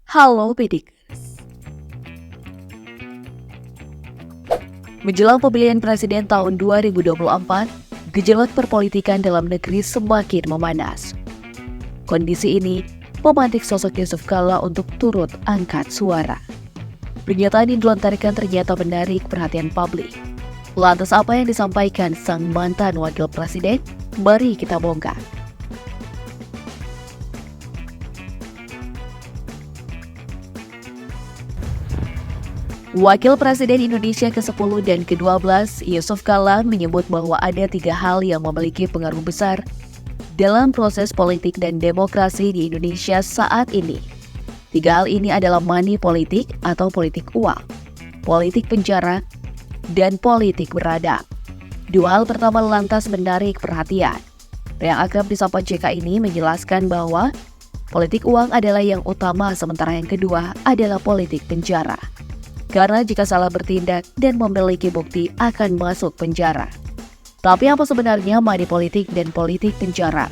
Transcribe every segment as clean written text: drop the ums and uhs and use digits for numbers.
Halo Pedikers. Menjelang pemilihan presiden tahun 2024, gejolak perpolitikan dalam negeri semakin memanas. Kondisi ini memantik sosok Yusuf Kala untuk turut angkat suara. Pernyataan yang dilontarkan ternyata menarik perhatian publik. Lantas apa yang disampaikan sang mantan wakil presiden? Mari kita bongkar. Wakil Presiden Indonesia ke-10 dan ke-12, Yusuf Kala menyebut bahwa ada 3 hal yang memiliki pengaruh besar dalam proses politik dan demokrasi di Indonesia saat ini. 3 hal ini adalah money politik atau politik uang, politik penjara, dan politik beradab. 2 hal pertama lantas menarik perhatian. Yang akrab disapa JK ini menjelaskan bahwa politik uang adalah yang utama, sementara yang kedua adalah politik penjara. Karena jika salah bertindak dan memiliki bukti akan masuk penjara. Tapi apa sebenarnya money politik dan politik penjara?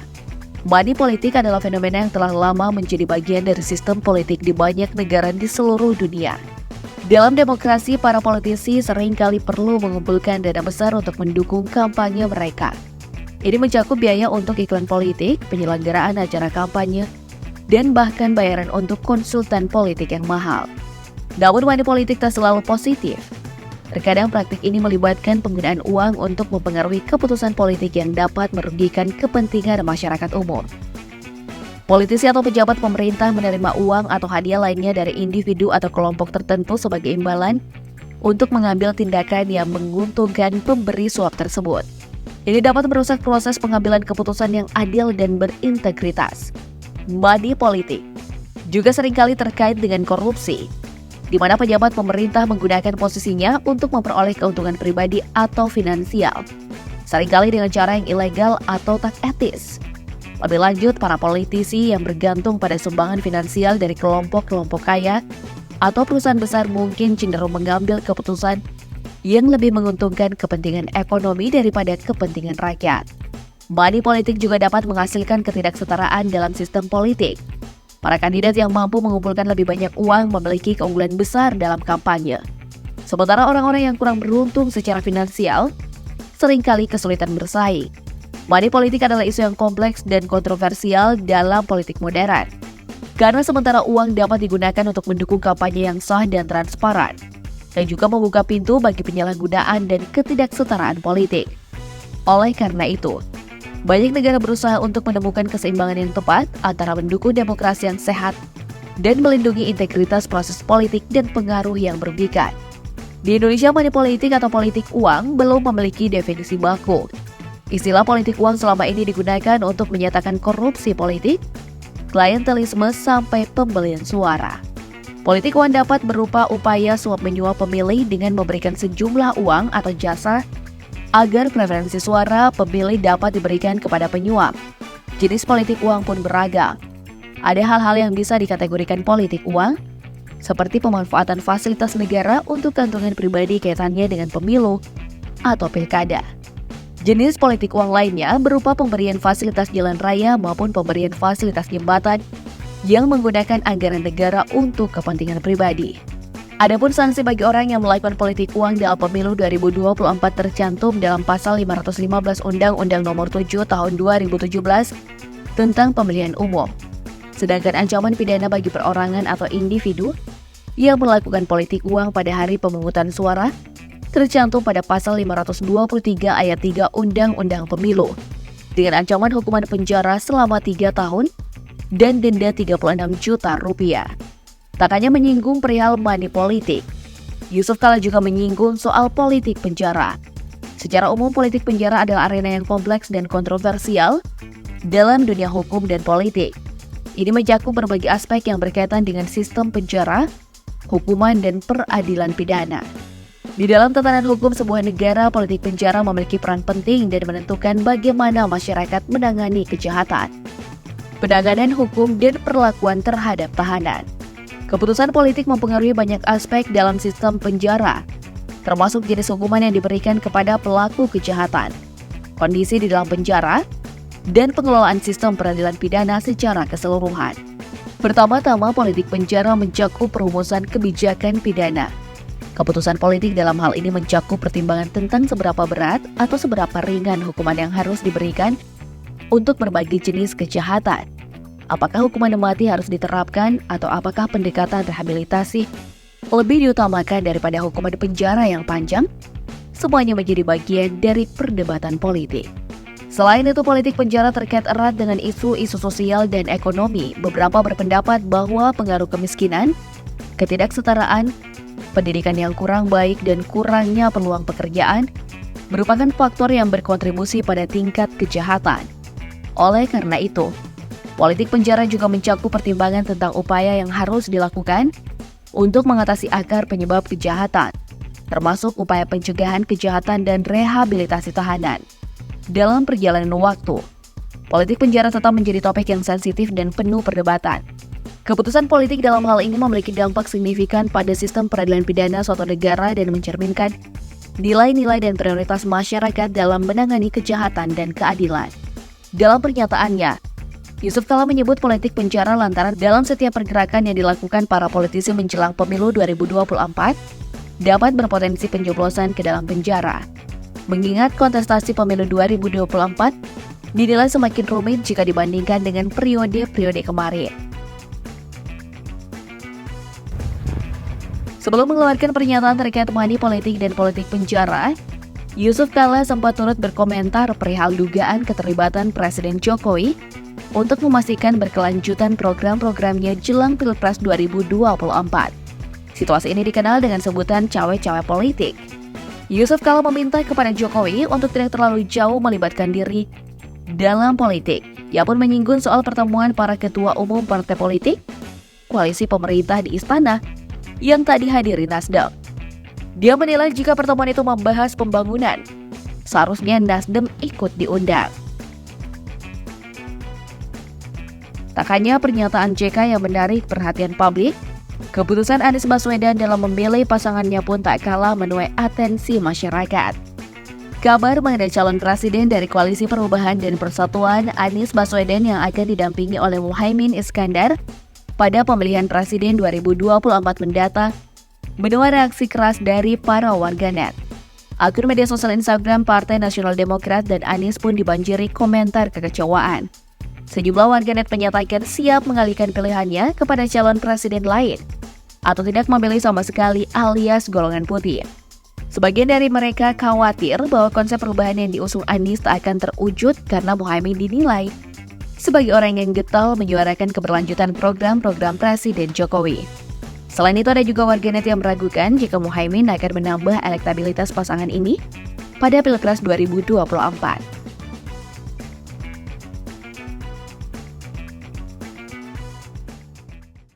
Money politik adalah fenomena yang telah lama menjadi bagian dari sistem politik di banyak negara di seluruh dunia. Dalam demokrasi, para politisi seringkali perlu mengumpulkan dana besar untuk mendukung kampanye mereka. Ini mencakup biaya untuk iklan politik, penyelenggaraan acara kampanye, dan bahkan bayaran untuk konsultan politik yang mahal. Namun money politik tak selalu positif. Terkadang praktik ini melibatkan penggunaan uang untuk mempengaruhi keputusan politik yang dapat merugikan kepentingan masyarakat umum. Politisi atau pejabat pemerintah menerima uang atau hadiah lainnya dari individu atau kelompok tertentu sebagai imbalan untuk mengambil tindakan yang menguntungkan pemberi suap tersebut. Ini dapat merusak proses pengambilan keputusan yang adil dan berintegritas. Money politik juga seringkali terkait dengan korupsi, di mana pejabat pemerintah menggunakan posisinya untuk memperoleh keuntungan pribadi atau finansial, seringkali dengan cara yang ilegal atau tak etis. Lebih lanjut, para politisi yang bergantung pada sumbangan finansial dari kelompok-kelompok kaya atau perusahaan besar mungkin cenderung mengambil keputusan yang lebih menguntungkan kepentingan ekonomi daripada kepentingan rakyat. Money politik juga dapat menghasilkan ketidaksetaraan dalam sistem politik. Para kandidat yang mampu mengumpulkan lebih banyak uang memiliki keunggulan besar dalam kampanye. Sementara orang-orang yang kurang beruntung secara finansial seringkali kesulitan bersaing. Money politik adalah isu yang kompleks dan kontroversial dalam politik modern. Karena sementara uang dapat digunakan untuk mendukung kampanye yang sah dan transparan, dan juga membuka pintu bagi penyalahgunaan dan ketidaksetaraan politik. Oleh karena itu, banyak negara berusaha untuk menemukan keseimbangan yang tepat antara mendukung demokrasi yang sehat dan melindungi integritas proses politik dan pengaruh yang merugikan. Di Indonesia, money politik atau politik uang belum memiliki definisi baku. Istilah politik uang selama ini digunakan untuk menyatakan korupsi politik, klientelisme, sampai pembelian suara. Politik uang dapat berupa upaya suap-menyuap pemilih dengan memberikan sejumlah uang atau jasa agar preferensi suara pemilih dapat diberikan kepada penyuap. Jenis politik uang pun beragam. Ada hal-hal yang bisa dikategorikan politik uang, seperti pemanfaatan fasilitas negara untuk keuntungan pribadi kaitannya dengan pemilu atau pilkada. Jenis politik uang lainnya berupa pemberian fasilitas jalan raya maupun pemberian fasilitas jembatan yang menggunakan anggaran negara untuk kepentingan pribadi. Adapun sanksi bagi orang yang melakukan politik uang dalam pemilu 2024 tercantum dalam pasal 515 Undang-Undang Nomor 7 Tahun 2017 tentang Pemilihan Umum. Sedangkan ancaman pidana bagi perorangan atau individu yang melakukan politik uang pada hari pemungutan suara tercantum pada pasal 523 ayat 3 Undang-Undang Pemilu dengan ancaman hukuman penjara selama 3 tahun dan denda 36 juta rupiah. Tak hanya menyinggung perihal money politik, Yusuf Kala juga menyinggung soal politik penjara. Secara umum, politik penjara adalah arena yang kompleks dan kontroversial dalam dunia hukum dan politik. Ini mencakup berbagai aspek yang berkaitan dengan sistem penjara, hukuman, dan peradilan pidana. Di dalam tatanan hukum sebuah negara, politik penjara memiliki peran penting dan menentukan bagaimana masyarakat menangani kejahatan, penanganan hukum, dan perlakuan terhadap tahanan. Keputusan politik mempengaruhi banyak aspek dalam sistem penjara, termasuk jenis hukuman yang diberikan kepada pelaku kejahatan, kondisi di dalam penjara, dan pengelolaan sistem peradilan pidana secara keseluruhan. Pertama-tama, politik penjara mencakup perumusan kebijakan pidana. Keputusan politik dalam hal ini mencakup pertimbangan tentang seberapa berat atau seberapa ringan hukuman yang harus diberikan untuk berbagai jenis kejahatan. Apakah hukuman mati harus diterapkan atau apakah pendekatan rehabilitasi lebih diutamakan daripada hukuman penjara yang panjang? Semuanya menjadi bagian dari perdebatan politik. Selain itu, politik penjara terkait erat dengan isu-isu sosial dan ekonomi. Beberapa berpendapat bahwa pengaruh kemiskinan, ketidaksetaraan, pendidikan yang kurang baik, dan kurangnya peluang pekerjaan merupakan faktor yang berkontribusi pada tingkat kejahatan. Oleh karena itu, politik penjara juga mencakup pertimbangan tentang upaya yang harus dilakukan untuk mengatasi akar penyebab kejahatan, termasuk upaya pencegahan kejahatan dan rehabilitasi tahanan. Dalam perjalanan waktu, politik penjara tetap menjadi topik yang sensitif dan penuh perdebatan. Keputusan politik dalam hal ini memiliki dampak signifikan pada sistem peradilan pidana suatu negara dan mencerminkan nilai-nilai dan prioritas masyarakat dalam menangani kejahatan dan keadilan. Dalam pernyataannya, Yusuf Kala menyebut politik penjara lantaran dalam setiap pergerakan yang dilakukan para politisi menjelang pemilu 2024 dapat berpotensi pencoblosan ke dalam penjara. Mengingat kontestasi pemilu 2024 dinilai semakin rumit jika dibandingkan dengan periode-periode kemarin. Sebelum mengeluarkan pernyataan terkait money politik dan politik penjara, Yusuf Kala sempat turut berkomentar perihal dugaan keterlibatan Presiden Jokowi untuk memastikan berkelanjutan program-programnya jelang Pilpres 2024. Situasi ini dikenal dengan sebutan cawe-cawe politik. Yusuf Kala meminta kepada Jokowi untuk tidak terlalu jauh melibatkan diri dalam politik. Ia pun menyinggung soal pertemuan para ketua umum partai politik, koalisi pemerintah di istana, yang tak dihadiri Nasdem. Dia menilai jika pertemuan itu membahas pembangunan, seharusnya Nasdem ikut diundang. Tak hanya pernyataan JK yang menarik perhatian publik, keputusan Anies Baswedan dalam memilih pasangannya pun tak kalah menuai atensi masyarakat. Kabar mengenai calon presiden dari Koalisi Perubahan dan Persatuan Anies Baswedan yang akan didampingi oleh Muhaimin Iskandar pada pemilihan presiden 2024 mendatang menuai reaksi keras dari para warganet. Akun media sosial Instagram Partai Nasional Demokrat dan Anies pun dibanjiri komentar kekecewaan. Sejumlah warganet menyatakan siap mengalihkan pilihannya kepada calon presiden lain atau tidak memilih sama sekali alias golongan putih. Sebagian dari mereka khawatir bahwa konsep perubahan yang diusung Anies tak akan terwujud karena Muhaimin dinilai sebagai orang yang getol menyuarakan keberlanjutan program-program Presiden Jokowi. Selain itu, ada juga warganet yang meragukan jika Muhaimin akan menambah elektabilitas pasangan ini pada Pilpres 2024.